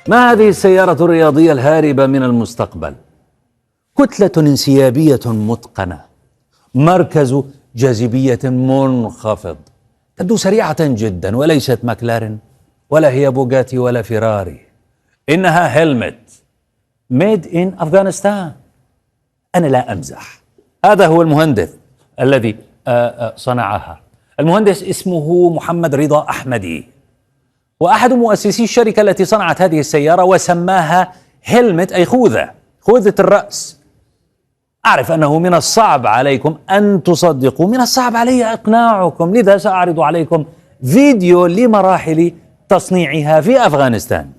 ما هذه السيارة الرياضية الهاربة من المستقبل؟ كتلة انسيابية متقنة، مركز جاذبية منخفض، تبدو سريعة جدا، وليست ماكلارين ولا هي بوغاتي ولا فيراري، إنها هيلمت ميد إن أفغانستان. أنا لا أمزح، هذا هو المهندس الذي صنعها. المهندس اسمه محمد رضا أحمدي، وأحد مؤسسي الشركة التي صنعت هذه السيارة، وسماها هيلمت أي خوذة الرأس. أعرف أنه من الصعب عليكم أن تصدقوا، من الصعب علي إقناعكم، لذا سأعرض عليكم فيديو لمراحل تصنيعها في أفغانستان.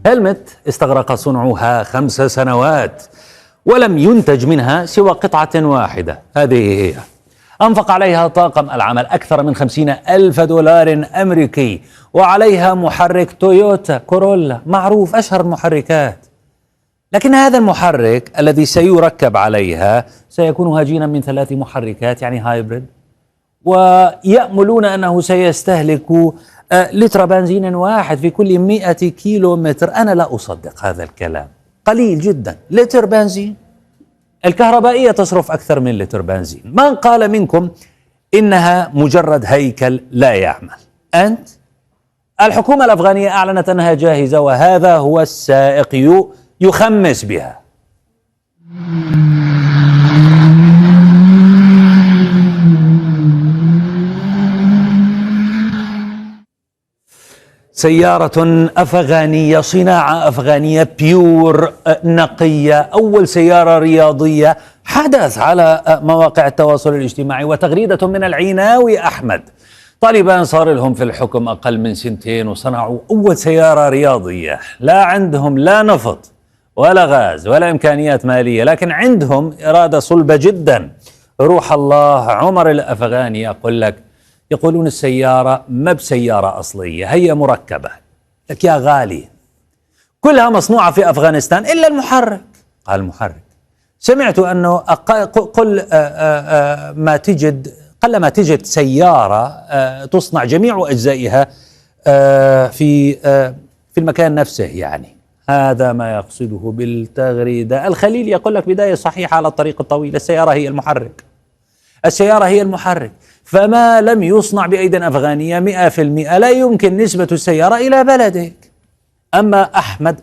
هيلمت استغرق صنعها 5 سنوات، ولم ينتج منها سوى قطعة واحدة، هذه هي. أنفق عليها طاقم العمل أكثر من 50,000 دولار أمريكي، وعليها محرك تويوتا كورولا معروف، أشهر المحركات. لكن هذا المحرك الذي سيركب عليها سيكون هجينا من 3 محركات، يعني هايبريد، ويأملون أنه سيستهلك لتر بنزين واحد في كل 100 كيلومتر. أنا لا أصدق هذا الكلام، قليل جدا. لتر بنزين، الكهربائية تصرف أكثر من لتر بنزين. من قال منكم إنها مجرد هيكل لا يعمل؟ أنت؟ الحكومة الأفغانية أعلنت أنها جاهزة، وهذا هو السائق يخمس بها. سيارة أفغانية، صناعة أفغانية بيور، نقية، أول سيارة رياضية. حدث على مواقع التواصل الاجتماعي وتغريدة من العيناوي أحمد. طالبان صار لهم في الحكم أقل من 2 وصنعوا أول سيارة رياضية. لا عندهم لا نفط ولا غاز ولا إمكانيات مالية، لكن عندهم إرادة صلبة جدا. روح الله عمر الأفغاني يقول لك، يقولون السيارة ما بسيارة أصلية، هي مركبة. لك يا غالي، كلها مصنوعة في أفغانستان إلا المحرك. قال المحرك. سمعت أنه قلما تجد سيارة تصنع جميع أجزائها في المكان نفسه، يعني هذا ما يقصده بالتغريدة. الخليل يقول لك بداية صحيحة على الطريق الطويل، السيارة هي المحرك، السيارة هي المحرك. فما لم يصنع بأيدي أفغانية 100% لا يمكن نسبة السيارة إلى بلدك. أما أحمد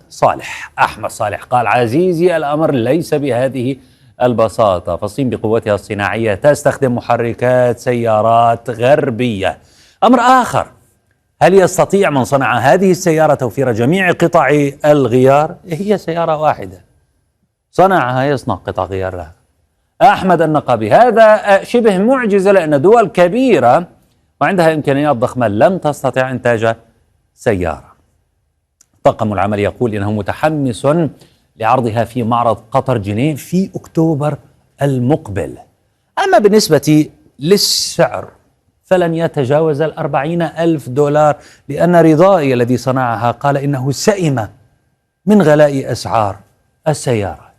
صالح قال: عزيزي، الأمر ليس بهذه البساطة، فالصين بقوتها الصناعية تستخدم محركات سيارات غربية. أمر آخر، هل يستطيع من صنع هذه السيارة توفير جميع قطع الغيار؟ هي سيارة واحدة صنعها، يصنع قطع غيار لها. أحمد النقابي: هذا شبه معجزة، لأن دول كبيرة وعندها إمكانيات ضخمة لم تستطع إنتاج سيارة. طاقم العمل يقول إنه متحمس لعرضها في معرض قطر جنيف في أكتوبر المقبل. أما بالنسبة للسعر فلن يتجاوز 40,000 دولار، لأن رضائي الذي صنعها قال إنه سئم من غلاء أسعار السيارة.